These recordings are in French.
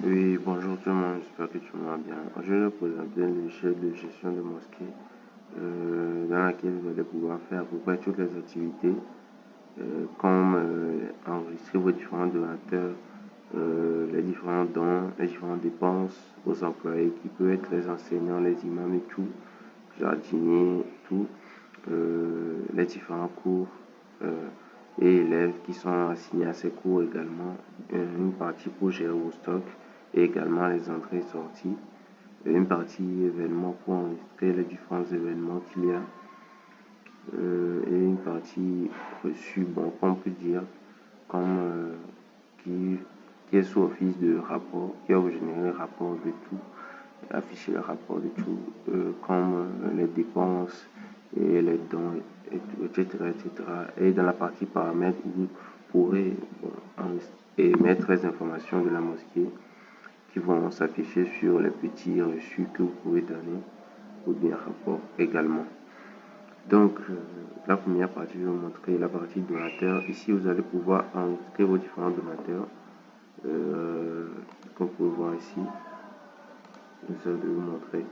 Oui, bonjour tout le monde, j'espère que tout le monde va bien. Je vais vous présenter le logiciel de gestion de mosquée dans laquelle vous allez pouvoir faire à peu près toutes les activités comme enregistrer vos différents donateurs, les différents dons, les différentes dépenses, vos employés qui peuvent être les enseignants, les imams et tout, jardiniers, tout, les différents cours et élèves qui sont assignés à ces cours également, une partie pour gérer vos stocks et également les entrées et sorties, une partie événements pour enregistrer les différents événements qu'il y a, et une partie reçue, bon, on peut dire, comme qui est sous office de rapport, qui va vous générer le rapport de tout, afficher le rapport de tout, comme les dépenses et les dons, etc., etc. Et dans la partie paramètres, vous pourrez mettre les informations de la mosquée qui vont s'afficher sur les petits reçus que vous pouvez donner ou bien rapport également. Donc, la première partie, je vais vous montrer la partie donateur. Ici, vous allez pouvoir enregistrer vos différents donateurs. Comme vous pouvez voir ici, j'essaie de vous montrer.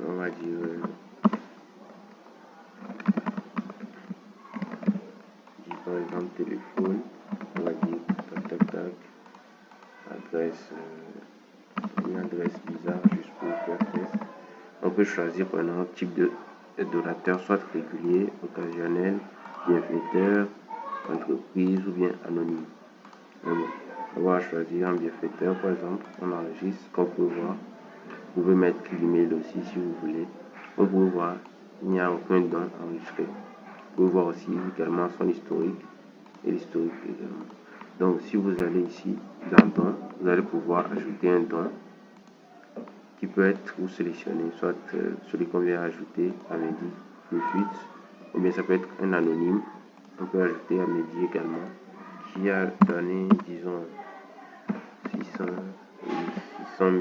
On va dire, par exemple téléphone, on va dire tac, adresse, une adresse bizarre juste pour faire test. On peut choisir par exemple type de donateur, soit régulier, occasionnel, bienfaiteur, entreprise ou bien anonyme. On va choisir un bienfaiteur par exemple, on enregistre, comme vous pouvez voir. Vous pouvez mettre l'email aussi si vous voulez. Vous pouvez voir, il n'y a aucun don enregistré. Vous pouvez voir aussi également son historique et l'historique également. Donc si vous allez ici dans don, vous allez pouvoir ajouter un don qui peut être ou sélectionné, soit celui qu'on vient ajouter à Mehdi le 8, ou bien ça peut être un anonyme. On peut ajouter à Mehdi également, qui a donné, disons, 600 000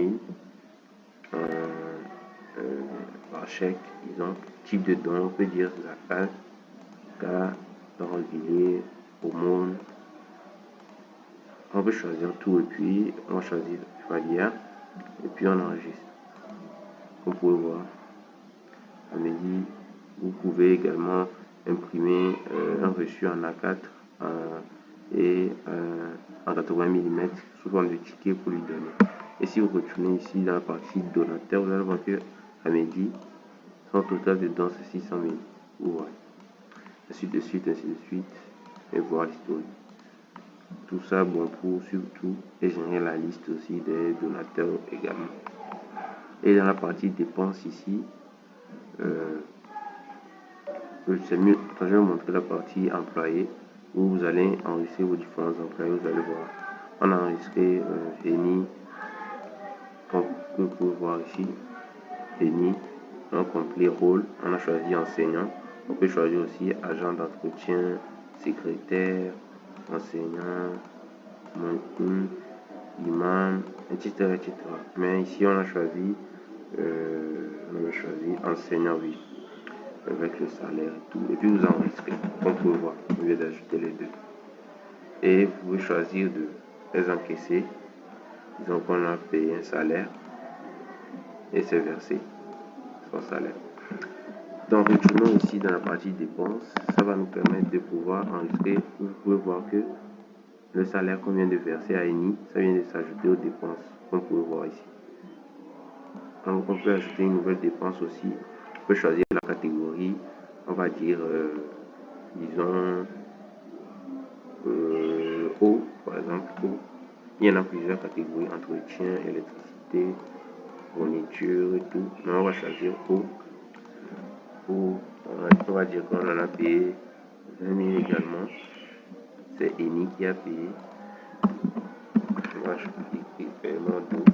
par chèque, disons, type de don, on peut dire zakat, don régulier, aumône. On peut choisir tout et puis on va choisir Falia et puis on enregistre. Comme vous pouvez voir, à Mehdi, vous pouvez également imprimer un reçu en A4 et en 80 mm sous forme de ticket pour lui donner. Et si vous retournez ici dans la partie donateur, vous allez voir que à Mehdi, son total de dons c'est 600 000. Vous voyez. Ainsi de suite, et voir l'historique. Tout ça, bon pour surtout et générer la liste aussi des donateurs également. Et dans la partie dépenses ici, c'est mieux, je vais vous montrer la partie employés où vous allez enregistrer vos différents employés. Vous allez voir, on a enregistré Eni, comme vous pouvez voir ici, Eni, on complet rôle, on a choisi enseignant, on peut choisir aussi agent d'entretien, secrétaire, enseignant, imam, etc., etc. Mais ici on a choisi enseignant, oui, avec le salaire et tout. Et puis vous enregistrez, comme vous pouvez voir, au lieu d'ajouter les deux. Et vous pouvez choisir de les encaisser. Disons qu'on a payé un salaire et c'est versé son salaire. Donc retournons ici dans la partie dépenses, ça va nous permettre de pouvoir enregistrer. Vous pouvez voir que le salaire qu'on vient de verser à Eni, ça vient de s'ajouter aux dépenses, comme vous pouvez voir ici. Donc on peut ajouter une nouvelle dépense aussi. On peut choisir la catégorie, on va dire, disons, eau, par exemple, eau. Il y en a plusieurs catégories, entretien, électricité, fourniture et tout. Mais on va choisir eau. On va dire qu'on en a payé 20 000 également. C'est Eni qui a payé. On va écrire paiement d'eau,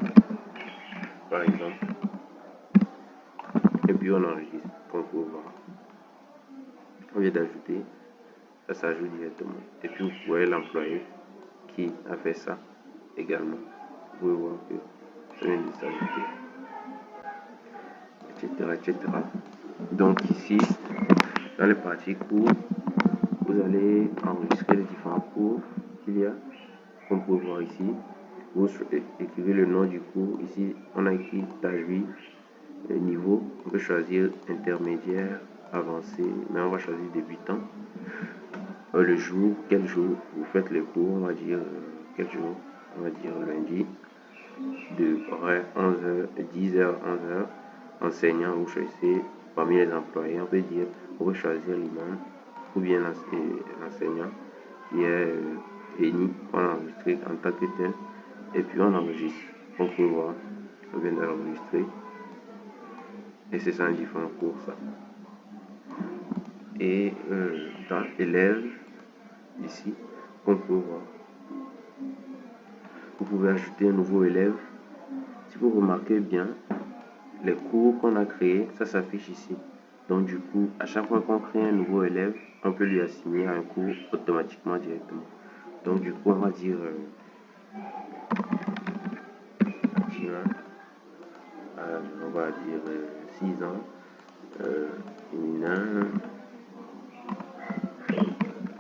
par exemple. Et puis on enregistre, comme vous pouvez voir. On vient d'ajouter, ça s'ajoute directement. Et puis vous voyez l'employé qui a fait ça également. Vous pouvez voir que ça vient de s'ajouter, etc., etc. Donc ici, dans les parties cours, vous allez enregistrer les différents cours qu'il y a. Comme vous pouvez voir ici, vous écrivez le nom du cours. Ici, on a écrit Tajwid niveau. On peut choisir intermédiaire, avancé, mais on va choisir débutant. Le jour, quel jour vous faites les cours, on va dire quel jour, on va dire lundi, de horaire 11h, 10h, 11h. Enseignant, vous choisissez parmi les employés, on peut dire, on peut choisir l'imam ou bien l'enseignant qui est béni, on enregistre en tant que tel, et puis on enregistre. On peut voir, on vient d'enregistrer, et c'est ça un différent cours ça. Et dans élèves, ici, on peut voir, vous pouvez ajouter un nouveau élève. Si vous remarquez bien, les cours qu'on a créés, ça s'affiche ici. Donc du coup, à chaque fois qu'on crée un nouveau élève, on peut lui assigner un cours automatiquement directement. Donc du coup, on va dire on va dire 6 ans, féminin,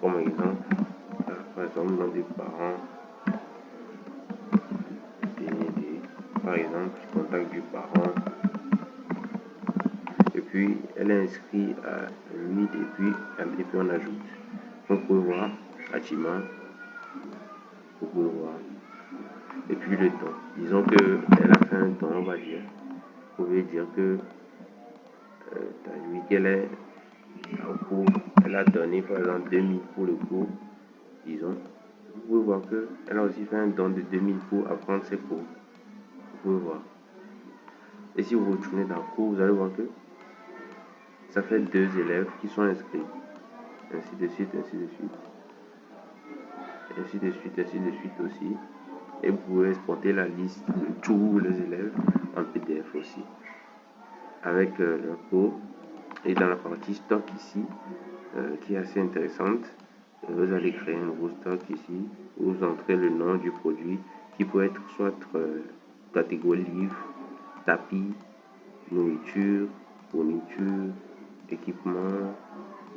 comme exemple, par exemple, nom des parents, par exemple, contact du parent, et puis elle est inscrite à 8, et puis on ajoute. On peut voir Fatima, vous pouvez voir. Et puis le don. Disons qu'elle a fait un don, on va dire. Vous pouvez dire que qu'elle est au cours, elle a donné par exemple 2000 pour le cours, disons. Vous pouvez voir qu'elle a aussi fait un don de 2000 pour apprendre ses cours. Vous pouvez voir. Et si vous retournez dans le cours, vous allez voir que ça fait 2 élèves qui sont inscrits. Ainsi de suite, ainsi de suite. Ainsi de suite, ainsi de suite aussi. Et vous pouvez exporter la liste de tous les élèves en PDF aussi. Avec leur cours. Et dans la partie stock ici, qui est assez intéressante, vous allez créer un nouveau stock ici. Vous entrez le nom du produit qui peut être soit catégorie livre, tapis, nourriture, fourniture, équipement,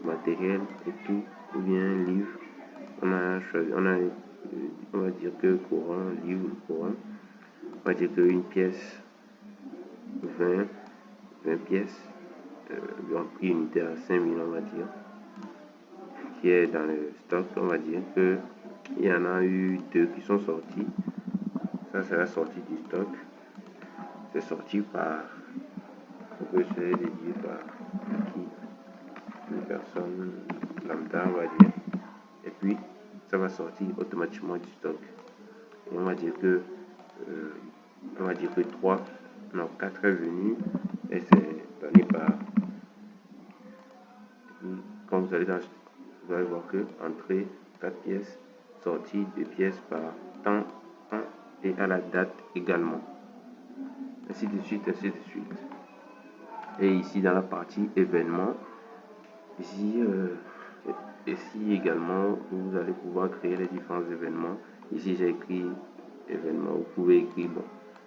matériel et tout, ou bien livre. On va dire que courant, livre, courant. On va dire qu'une pièce, 20 pièces, en prix unitaire à 5000, on va dire, qui est dans le stock. On va dire que il y en a eu 2 qui sont sortis. Ça, c'est la sortie du stock. C'est sorti par, on peut essayer de dire par qui, une personne lambda, on va dire. Et puis, ça va sortir automatiquement du stock. Et on va dire que 4 est venu et c'est donné par. Quand vous allez vous allez voir que entrée 4 pièces, sortie 2 pièces par temps 1 et à la date également. Ainsi de suite, ainsi de suite. Et ici dans la partie événements, ici également vous allez pouvoir créer les différents événements. Ici j'ai écrit événement, vous pouvez écrire, bon,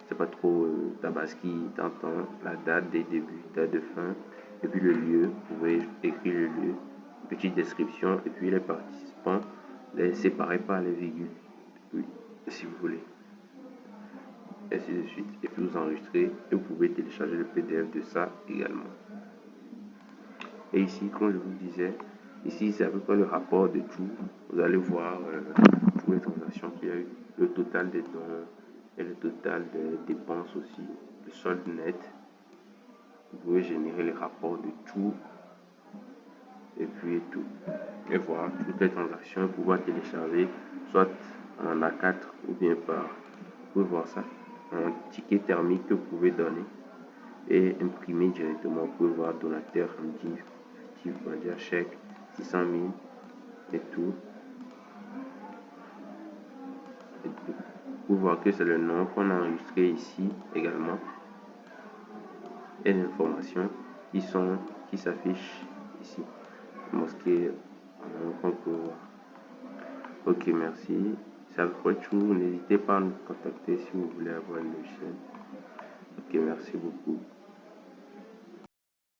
c'est pas trop Tabaski, t'entends la date des débuts, date de fin, et puis le lieu, vous pouvez écrire le lieu, petite description, et puis les participants, les séparer par les virgules, oui, si vous voulez. Ainsi de suite. Et puis vous enregistrez et vous pouvez télécharger le PDF de ça également. Et ici, comme je vous disais, ici c'est à peu près le rapport de tout. Vous allez voir toutes les transactions qu'il y a eu, le total des dons et le total des dépenses aussi, le solde net. Vous pouvez générer les rapports de tout et puis tout. Et voir toutes les transactions, pouvoir télécharger soit en A4 ou bien par. Vous pouvez voir ça. Un ticket thermique que vous pouvez donner et imprimer directement. Vous pouvez voir donateur, dire chèque, 600 000 et tout. Vous pouvez voir que c'est le nom qu'on a enregistré ici également. Et les informations qui s'affichent ici. Mosquée, on peut voir. Ok, merci. Ça va tout. N'hésitez pas à nous contacter si vous voulez avoir une chaîne. Ok, merci beaucoup.